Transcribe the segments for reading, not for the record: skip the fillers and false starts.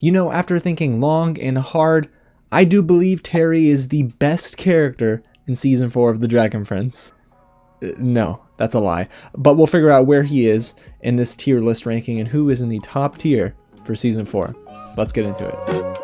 You know, after thinking long and hard, I do believe Terry is the best character in Season 4 of The Dragon Prince. No, that's a lie. But we'll figure out where he is in this tier list ranking and who is in the top tier for Season 4. Let's get into it.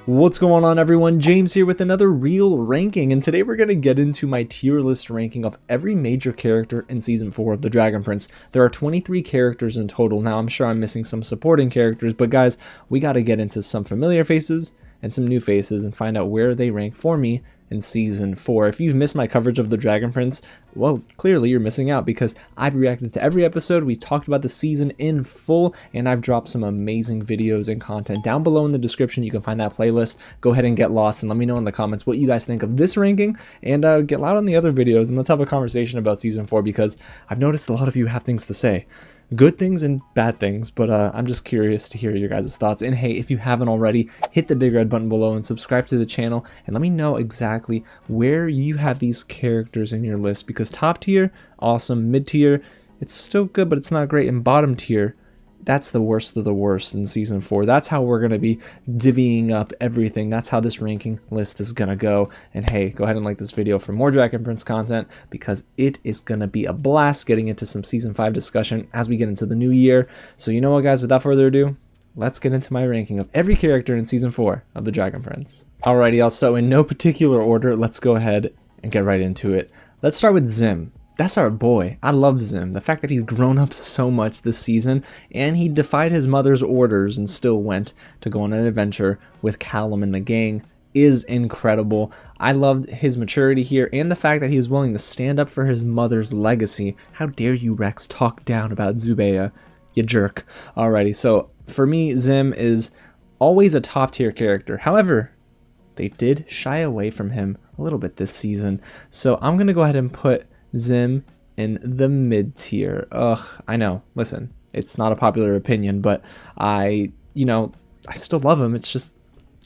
What's going on, everyone? James here with another real ranking, and today we're going to get into my tier list ranking of every major character in Season 4 of The Dragon Prince. There are 23 characters in total. Now, I'm sure I'm missing some supporting characters, but guys, we got to get into some familiar faces and some new faces and find out where they rank for me in Season 4. If you've missed my coverage of The Dragon Prince, well, clearly you're missing out because I've reacted to every episode, we talked about the season in full, and I've dropped some amazing videos and content. Down below in the description, you can find that playlist. Go ahead and get lost and let me know in the comments what you guys think of this ranking, and get loud on the other videos, and let's have a conversation about Season 4 because I've noticed a lot of you have things to say. Good things and bad things, but I'm just curious to hear your guys' thoughts. And hey, if you haven't already, hit the big red button below and subscribe to the channel, and let me know exactly where you have these characters in your list, because top tier, awesome. Mid tier, it's still good, but it's not great. And bottom tier, that's the worst of the worst in Season 4. That's how we're going to be divvying up everything. That's how this ranking list is going to go. And hey, go ahead and like this video for more Dragon Prince content because it is going to be a blast getting into some Season 5 discussion as we get into the new year. So you know what, guys, without further ado, let's get into my ranking of every character in Season 4 of The Dragon Prince. Alrighty, y'all, so in no particular order, let's go ahead and get right into it. Let's start with Zim. That's our boy. I love Zim. The fact that he's grown up so much this season, and he defied his mother's orders and still went to go on an adventure with Callum and the gang is incredible. I loved his maturity here and the fact that he was willing to stand up for his mother's legacy. How dare you, Rex, talk down about Zubeia, you jerk. Alrighty, so for me, Zim is always a top tier character. However, they did shy away from him a little bit this season. So I'm going to go ahead and put Zim in the mid tier. Ugh, I know. Listen, it's not a popular opinion, but I still love him. It's just,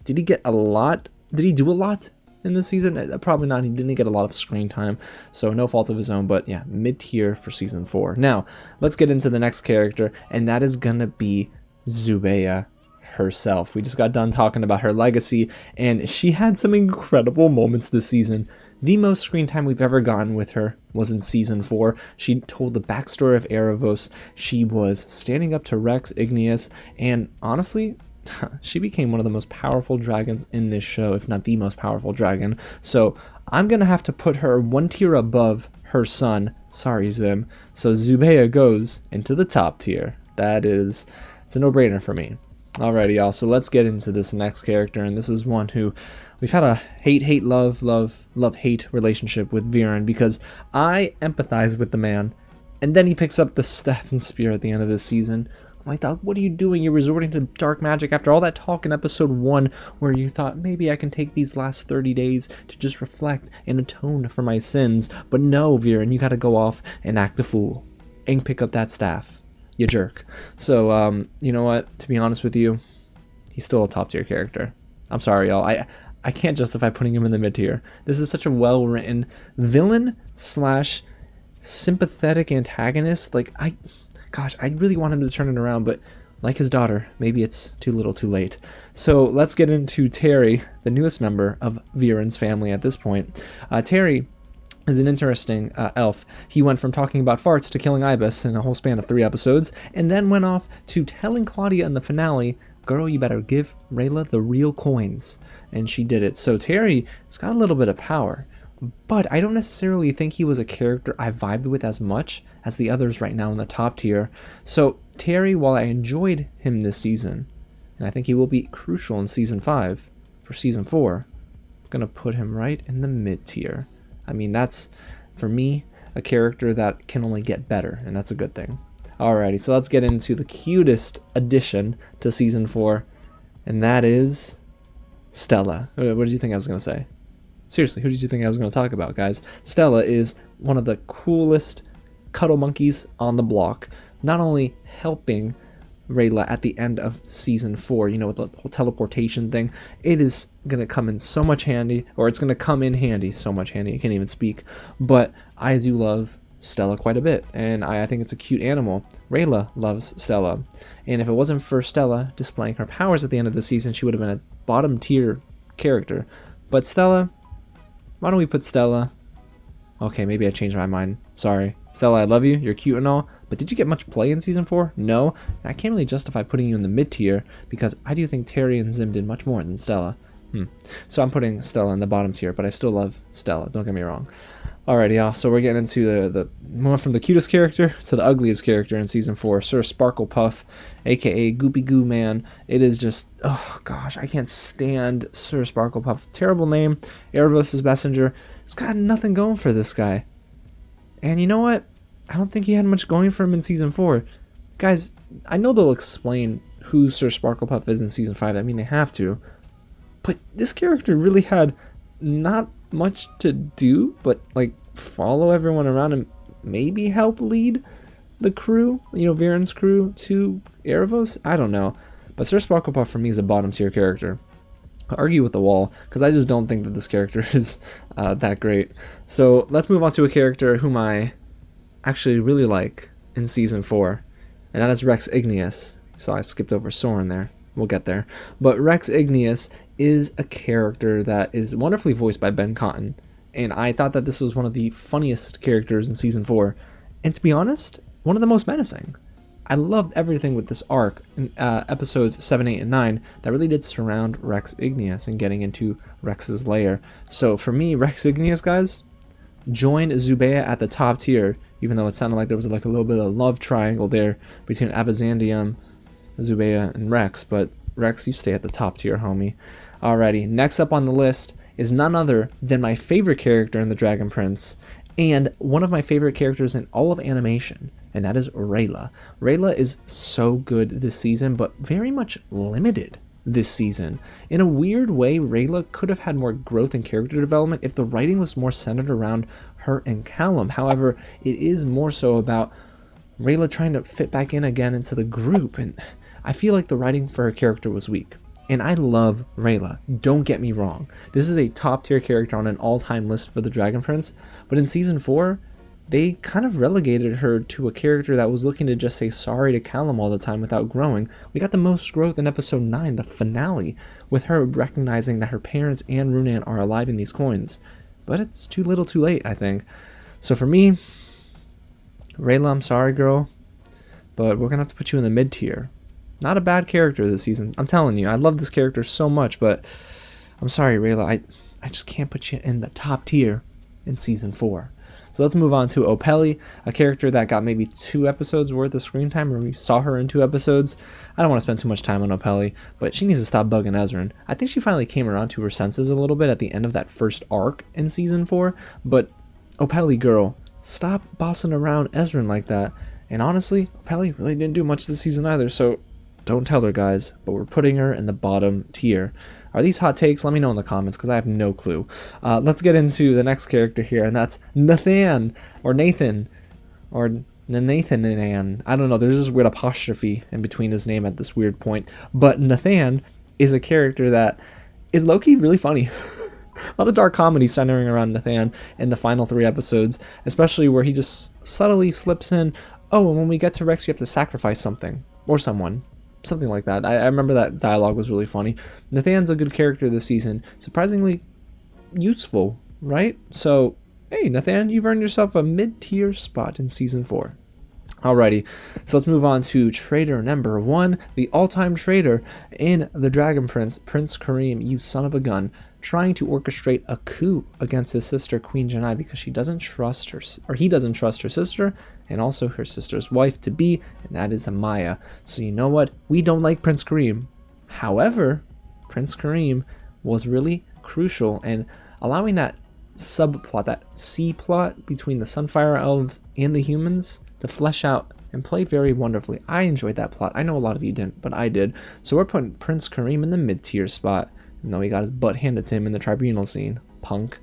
did he get a lot? Did he do a lot in this season? Probably not. He didn't get a lot of screen time, so no fault of his own, but yeah, mid tier for Season 4. Now, let's get into the next character, and that is gonna be Zubeia herself. We just got done talking about her legacy, and she had some incredible moments this season. The most screen time we've ever gotten with her was in Season 4. She told the backstory of Aaravos. She was standing up to Rex, Igneous, and honestly, she became one of the most powerful dragons in this show, if not the most powerful dragon. So I'm going to have to put her one tier above her son. Sorry, Zim. So Zubeia goes into the top tier. It's a no-brainer for me. Alrighty, y'all, so let's get into this next character, and this is one who we've had a hate, love, hate relationship with Viren, because I empathize with the man, and then he picks up the staff and spear at the end of this season. I'm like, dog, what are you doing? You're resorting to dark magic after all that talk in episode 1, where you thought, maybe I can take these last 30 days to just reflect and atone for my sins. But no, Viren, you gotta go off and act a fool, and pick up that staff. You jerk. So, you know what? To be honest with you, he's still a top tier character. I'm sorry, y'all. I can't justify putting him in the mid tier. This is such a well-written villain slash sympathetic antagonist. Like, I really want him to turn it around, but like his daughter, maybe it's too little too late. So let's get into Terry, the newest member of Viren's family at this point. Terry is an interesting elf. He went from talking about farts to killing Ibis in a whole span of 3 episodes, and then went off to telling Claudia in the finale, girl, you better give Rayla the real coins. And she did it. So Terry has got a little bit of power, but I don't necessarily think he was a character I vibed with as much as the others right now in the top tier. So Terry, while I enjoyed him this season, and I think he will be crucial in Season 5, for Season 4, I'm going to put him right in the mid tier. I mean, that's, for me, a character that can only get better, and that's a good thing. Alrighty, so let's get into the cutest addition to Season 4, and that is Stella. What did you think I was going to say? Seriously, who did you think I was going to talk about, guys? Stella is one of the coolest cuddle monkeys on the block, not only helping Rayla at the end of Season 4, you know, with the whole teleportation thing. It is going to come in so much handy, or it's going to come in handy, so much handy, I can't even speak. But I do love Stella quite a bit, and I think it's a cute animal. Rayla loves Stella, and if it wasn't for Stella displaying her powers at the end of the season, she would have been a bottom tier character. But Stella, why don't we put Stella? Okay, maybe I changed my mind. Sorry. Stella, I love you. You're cute and all, but did you get much play in Season 4? No. I can't really justify putting you in the mid-tier because I do think Terry and Zim did much more than Stella. So I'm putting Stella in the bottom tier, but I still love Stella. Don't get me wrong. Alrighty, y'all. So we're getting into the more from the cutest character to the ugliest character in Season 4, Sir Sparklepuff, aka Goopy Goo Man. It is just, oh gosh, I can't stand Sir Sparklepuff. Terrible name. Aaravos' messenger. It's got nothing going for this guy. And you know what? I don't think he had much going for him in Season 4. Guys, I know they'll explain who Sir Sparklepuff is in Season 5. I mean, they have to. But this character really had not much to do but like follow everyone around and maybe help lead the crew, Viren's crew to Aaravos. I don't know. But Sir Sparklepuff for me is a bottom tier character. I'll argue with the wall because I just don't think that this character is that great. So let's move on to a character whom I actually really like in Season 4, and that is Rex Igneous. So I skipped over Soren there. We'll get there. But Rex Igneous is a character that is wonderfully voiced by Ben Cotton, and I thought that this was one of the funniest characters in Season 4, and to be honest, one of the most menacing. I loved everything with this arc in episodes 7, 8, and 9 that really did surround Rex Igneous and getting into Rex's lair. So for me, Rex Igneous, guys, join Zubeia at the top tier, even though it sounded like there was like a little bit of love triangle there between Abazandium, Zubeia, and Rex, but Rex, you stay at the top tier, homie. Alrighty, next up on the list is none other than my favorite character in The Dragon Prince, and one of my favorite characters in all of animation, and that is Rayla. Rayla is so good this season, but very much limited this season. In a weird way, Rayla could have had more growth and character development if the writing was more centered around her and Callum. However, it is more so about Rayla trying to fit back in again into the group, and I feel like the writing for her character was weak. And I love Rayla, don't get me wrong. This is a top tier character on an all-time list for the Dragon Prince, but in Season 4, they kind of relegated her to a character that was looking to just say sorry to Callum all the time without growing. We got the most growth in episode 9, the finale, with her recognizing that her parents and Runan are alive in these coins. But it's too little too late, I think. So for me, Rayla, I'm sorry, girl, but we're going to have to put you in the mid-tier. Not a bad character this season. I'm telling you, I love this character so much, but I'm sorry, Rayla, I just can't put you in the top tier in Season 4. So let's move on to Opeli, a character that got maybe 2 episodes worth of screen time, or we saw her in 2 episodes. I don't want to spend too much time on Opeli, but she needs to stop bugging Ezran. I think she finally came around to her senses a little bit at the end of that first arc in Season 4, but Opeli, girl, stop bossing around Ezran like that. And honestly, Opeli really didn't do much this season either, so don't tell her, guys, but we're putting her in the bottom tier. Are these hot takes? Let me know in the comments because I have no clue. Let's get into the next character here, and that's Nathan, or Nathan, or Nathan. I don't know, there's this weird apostrophe in between his name at this weird point. But Nathan is a character that is low-key really funny. A lot of dark comedy centering around Nathan in the final 3 episodes, especially where he just subtly slips in, oh, and when we get to Rex, you have to sacrifice something, or someone. Something like that. I remember that dialogue was really funny. Nathan's a good character this season. Surprisingly useful, right? So, hey, Nathan, you've earned yourself a mid-tier spot in Season 4. Alrighty, so let's move on to traitor number 1, the all-time traitor in The Dragon Prince, Prince Karim, you son of a gun, trying to orchestrate a coup against his sister, Queen Janai, because he doesn't trust her sister, and also her sister's wife to be, and that is Amaya. So you know what? We don't like Prince Karim. However, Prince Karim was really crucial in allowing that subplot, that C-plot between the Sunfire Elves and the humans to flesh out and play very wonderfully. I enjoyed that plot. I know a lot of you didn't, but I did. So we're putting Prince Karim in the mid-tier spot. Even though he got his butt handed to him in the tribunal scene. Punk.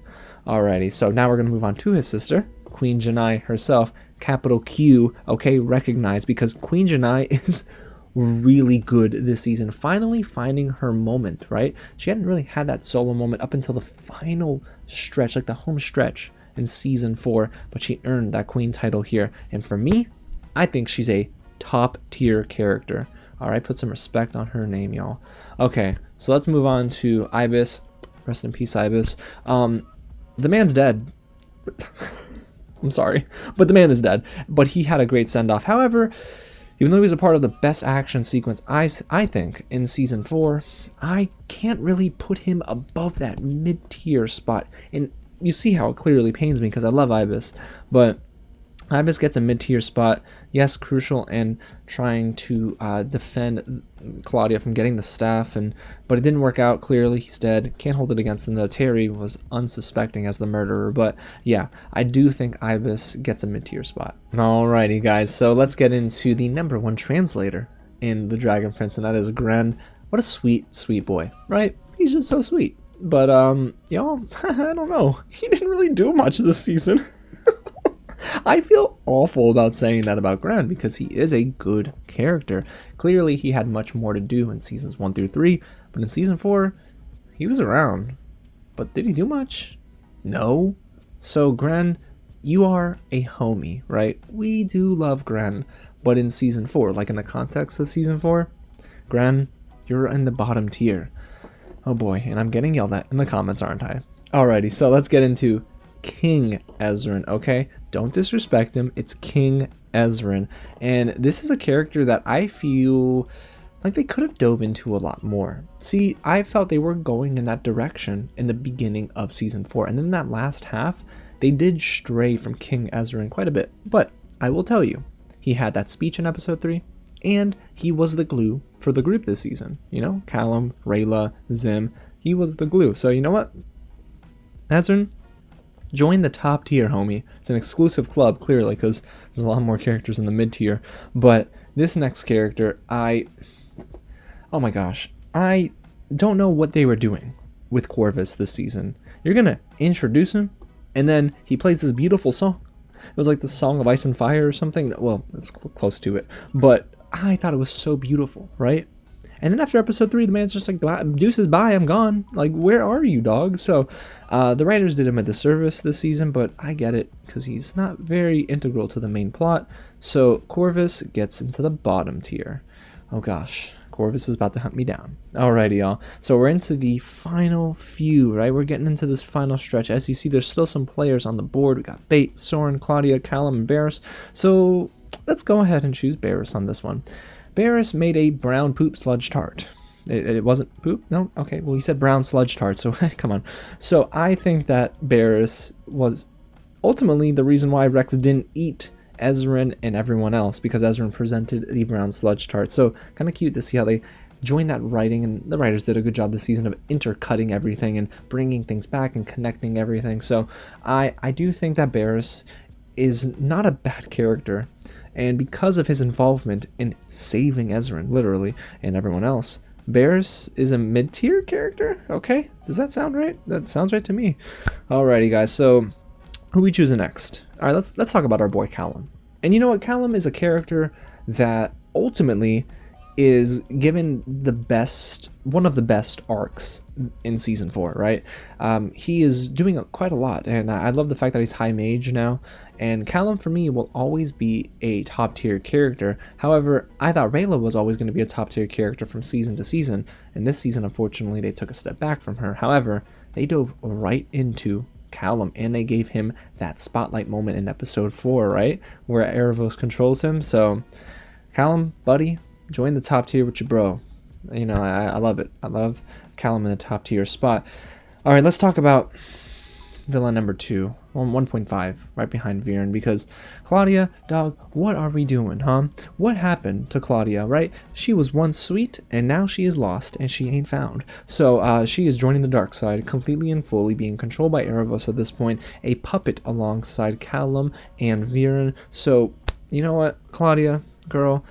Alrighty, so now we're going to move on to his sister, Queen Janai herself. Capital Q, okay, recognized, because Queen Janai is really good this season. Finally finding her moment, right? She hadn't really had that solo moment up until the final stretch, like the home stretch. in season 4, but she earned that queen title here. And for me, I think she's a top tier character. All right, put some respect on her name, y'all. Okay, so let's move on to Ibis. Rest in peace, Ibis. The man's dead. I'm sorry, but the man is dead. But he had a great send-off. However, even though he was a part of the best action sequence, I think, in Season 4, I can't really put him above that mid-tier spot. And you see how it clearly pains me because I love Ibis. But Ibis gets a mid-tier spot. Yes, crucial in trying to defend Claudia from getting the staff, but it didn't work out. Clearly, he's dead. Can't hold it against him, though. Terry was unsuspecting as the murderer. But yeah, I do think Ibis gets a mid-tier spot. Alrighty, guys. So let's get into the #1 translator in the Dragon Prince, and that is Gren. What a sweet, sweet boy, right? He's just so sweet. But, y'all, I don't know. He didn't really do much this season. I feel awful about saying that about Gren because he is a good character. Clearly, he had much more to do in seasons 1 through 3, but in season 4, he was around. But did he do much? No. So, Gren, you are a homie, right? We do love Gren, but in season 4, like in the context of season 4, Gren, you're in the bottom tier. Oh boy, and I'm getting yelled at in the comments, aren't I? Alrighty, so let's get into King Ezran, okay? Don't disrespect him. It's King Ezran. And this is a character that I feel like they could have dove into a lot more. See, I felt they were going in that direction in the beginning of season 4. And then that last half, they did stray from King Ezran quite a bit. But I will tell you, he had that speech in episode 3. And he was the glue for the group this season. You know, Callum, Rayla, Zim. He was the glue. So you know what? Ezran, join the top tier, homie. It's an exclusive club, clearly, because there's a lot more characters in the mid tier. But this next character, oh my gosh, I don't know what they were doing with Corvus this season. You're gonna introduce him, and then he plays this beautiful song. It was like the Song of Ice and Fire or something. Well, it was close to it, but I thought it was so beautiful, right? And then after episode 3, the man's just like, deuces, bye, I'm gone. Like, where are you, dog? So, the writers did him a disservice this season, but I get it, because he's not very integral to the main plot. So, Corvus gets into the bottom tier. Oh gosh, Corvus is about to hunt me down. Alrighty, y'all. So, we're into the final few, right? We're getting into this final stretch. As you see, there's still some players on the board. We got Bait, Soren, Claudia, Callum, and Barius. So, let's go ahead and choose Barius on this one. Barius made a brown poop sludge tart. It wasn't poop? No? Okay, well, he said brown sludge tart, so come on. So I think that Barius was ultimately the reason why Rex didn't eat Ezran and everyone else, because Ezran presented the brown sludge tart. So kind of cute to see how they joined that writing, and the writers did a good job this season of intercutting everything and bringing things back and connecting everything. So I do think that Barius is not a bad character. And because of his involvement in saving Ezran, literally, and everyone else, Barius is a mid-tier character? Okay, does that sound right? That sounds right to me. Alrighty, guys, so who are we choosing next? Alright, let's talk about our boy Callum. And you know what? Callum is a character that ultimately is given the best, one of the best arcs in season 4, right? He is doing quite a lot, and I love the fact that he's high mage now. And Callum, for me, will always be a top tier character. However, I thought Rayla was always going to be a top tier character from season to season, and this season, unfortunately, they took a step back from her. However, they dove right into Callum, and they gave him that spotlight moment in episode 4, right? Where Aaravos controls him. So, Callum, buddy, join the top tier with your bro. You know, I love it. I love Callum in the top tier spot. All right, let's talk about villain number 2, 1.5, right behind Viren, because Claudia, dog, what are we doing, huh? What happened to Claudia, right? She was once sweet, and now she is lost, and she ain't found. So she is joining the dark side, completely and fully being controlled by Aaravos at this point, a puppet alongside Callum and Viren. So, you know what, Claudia, girl,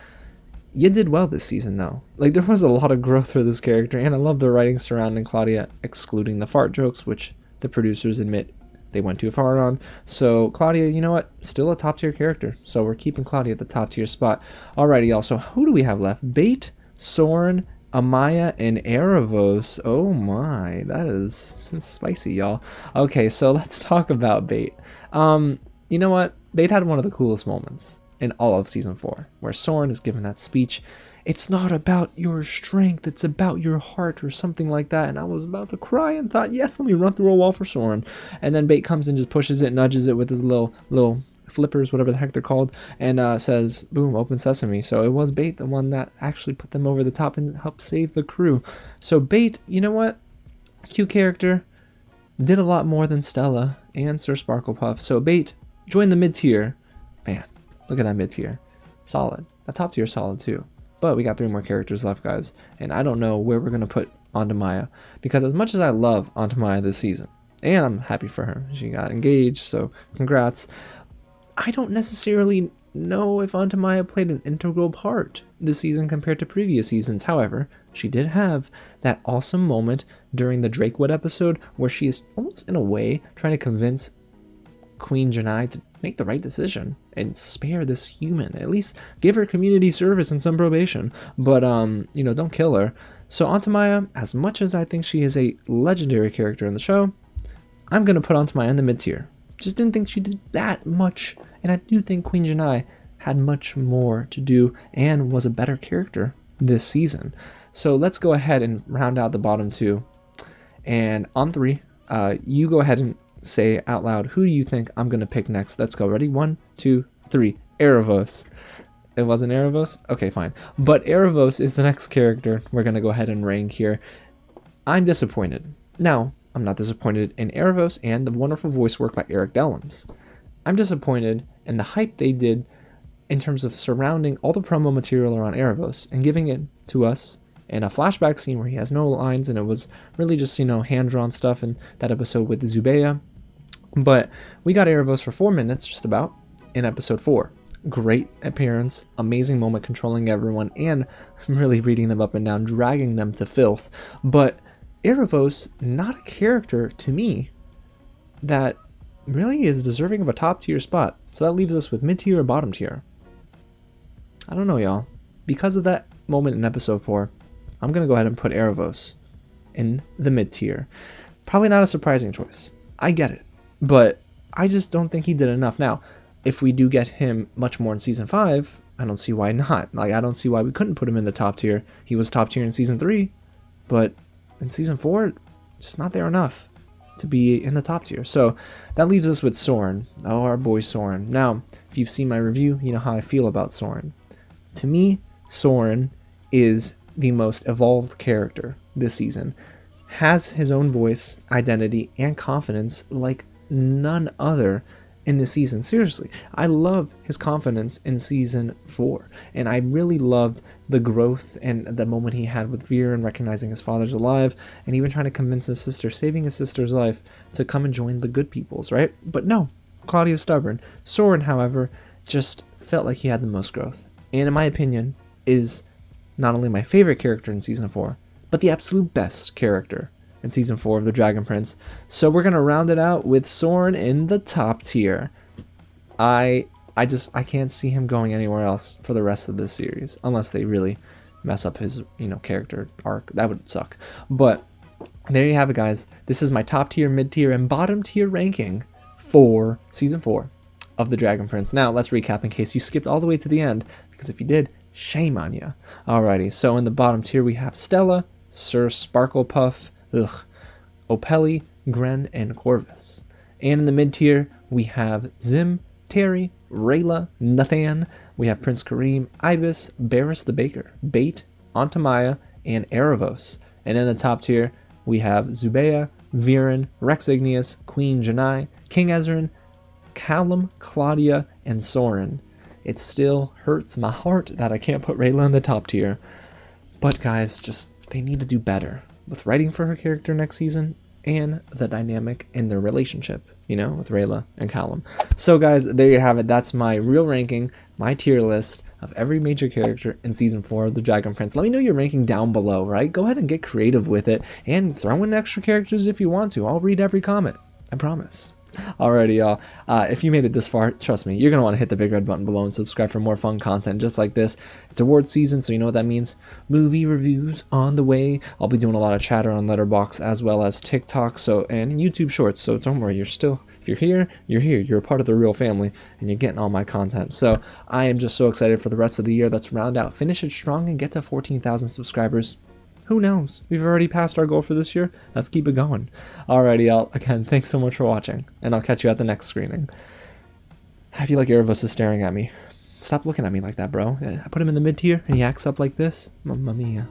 you did well this season, though. Like, there was a lot of growth for this character, and I love the writing surrounding Claudia, excluding the fart jokes, which the producers admit they went too far on. So Claudia, you know what? Still a top tier character. So we're keeping Claudia at the top tier spot. Alrighty, y'all. So who do we have left? Bait, Soren, Amaya, and Aaravos. Oh my, that is spicy, y'all. Okay, so let's talk about Bait. You know what? They'd had one of the coolest moments in all of season 4, where Soren is given that speech. It's not about your strength, it's about your heart, or something like that. And I was about to cry and thought, yes, let me run through a wall for Soren. And then Bait comes and just pushes it, nudges it with his little flippers, whatever the heck they're called, and says, boom, open sesame. So it was Bait, the one that actually put them over the top and helped save the crew. So Bait, you know what? Cute character, did a lot more than Stella and Sir Sparklepuff. So Bait, join the mid-tier. Man, look at that mid-tier. Solid. That top tier is solid too. But we got 3 more characters left, guys. And I don't know where we're going to put Amaya. Because as much as I love Amaya this season, and I'm happy for her, she got engaged, so congrats. I don't necessarily know if Amaya played an integral part this season compared to previous seasons. However, she did have that awesome moment during the Drakewood episode where she is almost in a way trying to convince Queen Janai to make the right decision and spare this human, at least give her community service and some probation, but you know, don't kill her. So Amaya, as much as I think she is a legendary character in the show, I'm gonna put Amaya in the mid-tier. Just didn't think she did that much, and I do think Queen Janai had much more to do and was a better character this season. So let's go ahead and round out the bottom 2, and on 3, you go ahead and say out loud, who do you think I'm gonna pick next? Let's go. Ready? 1, 2, 3. Aaravos. It wasn't Aaravos? Okay, fine. But Aaravos is the next character we're gonna go ahead and rank here. I'm disappointed. Now, I'm not disappointed in Aaravos and the wonderful voice work by Eric Dellums. I'm disappointed in the hype they did in terms of surrounding all the promo material around Aaravos and giving it to us in a flashback scene where he has no lines, and it was really just, you know, hand-drawn stuff in that episode with Zubeia. But we got Aaravos for 4 minutes, just about, in episode 4. Great appearance, amazing moment controlling everyone, and really reading them up and down, dragging them to filth. But Aaravos, not a character to me that really is deserving of a top tier spot. So that leaves us with mid tier or bottom tier. I don't know, y'all. Because of that moment in episode 4, I'm going to go ahead and put Aaravos in the mid tier. Probably not a surprising choice. I get it. But I just don't think he did enough. Now, if we do get him much more in season 5, I don't see why not. Like, I don't see why we couldn't put him in the top tier. He was top tier in season 3, but in season 4, just not there enough to be in the top tier. So that leaves us with Soren. Oh, our boy Soren. Now, if you've seen my review, you know how I feel about Soren. To me, Soren is the most evolved character this season. Has his own voice, identity, and confidence like none other in this season. Seriously, I loved his confidence in season 4, and I really loved the growth and the moment he had with Viren, recognizing his father's alive, and even trying to convince his sister, saving his sister's life, to come and join the good peoples, right? But no, Claudia's stubborn. Soren, however, just felt like he had the most growth, and in my opinion, is not only my favorite character in season 4, but the absolute best character in season 4 of the Dragon Prince. So we're gonna round it out with Soren in the top tier. I can't see him going anywhere else for the rest of this series, unless they really mess up his, you know, character arc. That would suck. But there you have it, guys. This is my top tier, mid tier, and bottom tier ranking for season 4 of the Dragon Prince. Now let's recap in case you skipped all the way to the end, because if you did, shame on you. Alrighty, so in the bottom tier we have Stella, Sir Sparklepuff, Opeli, Gren, and Corvus. And in the mid tier, we have Zim, Terry, Rayla, Nathan. We have Prince Karim, Ibis, Barius the Baker, Bait, Amaya, and Aaravos. And in the top tier, we have Zubeia, Viren, Igneous, Queen Janai, King Ezran, Callum, Claudia, and Soren. It still hurts my heart that I can't put Rayla in the top tier. But guys, just they need to do better with writing for her character next season and the dynamic in their relationship, you know, with Rayla and Callum. So guys, there you have it. That's my real ranking, my tier list of every major character in season 4 of the Dragon Prince. Let me know your ranking down below, right? Go ahead and get creative with it and throw in extra characters if you want to. I'll read every comment, I promise. Alrighty, y'all. If you made it this far, trust me, you're going to want to hit the big red button below and subscribe for more fun content just like this. It's award season, so you know what that means. Movie reviews on the way. I'll be doing a lot of chatter on Letterboxd as well as TikTok and YouTube Shorts, so don't worry, if you're here, you're here. You're a part of the real family, and you're getting all my content. So I am just so excited for the rest of the year. Let's round out, finish it strong, and get to 14,000 subscribers. Who knows? We've already passed our goal for this year. Let's keep it going. Alrighty, y'all. Again, thanks so much for watching, and I'll catch you at the next screening. I feel like Aaravos is staring at me. Stop looking at me like that, bro. I put him in the mid-tier, and he acts up like this. Mamma mia.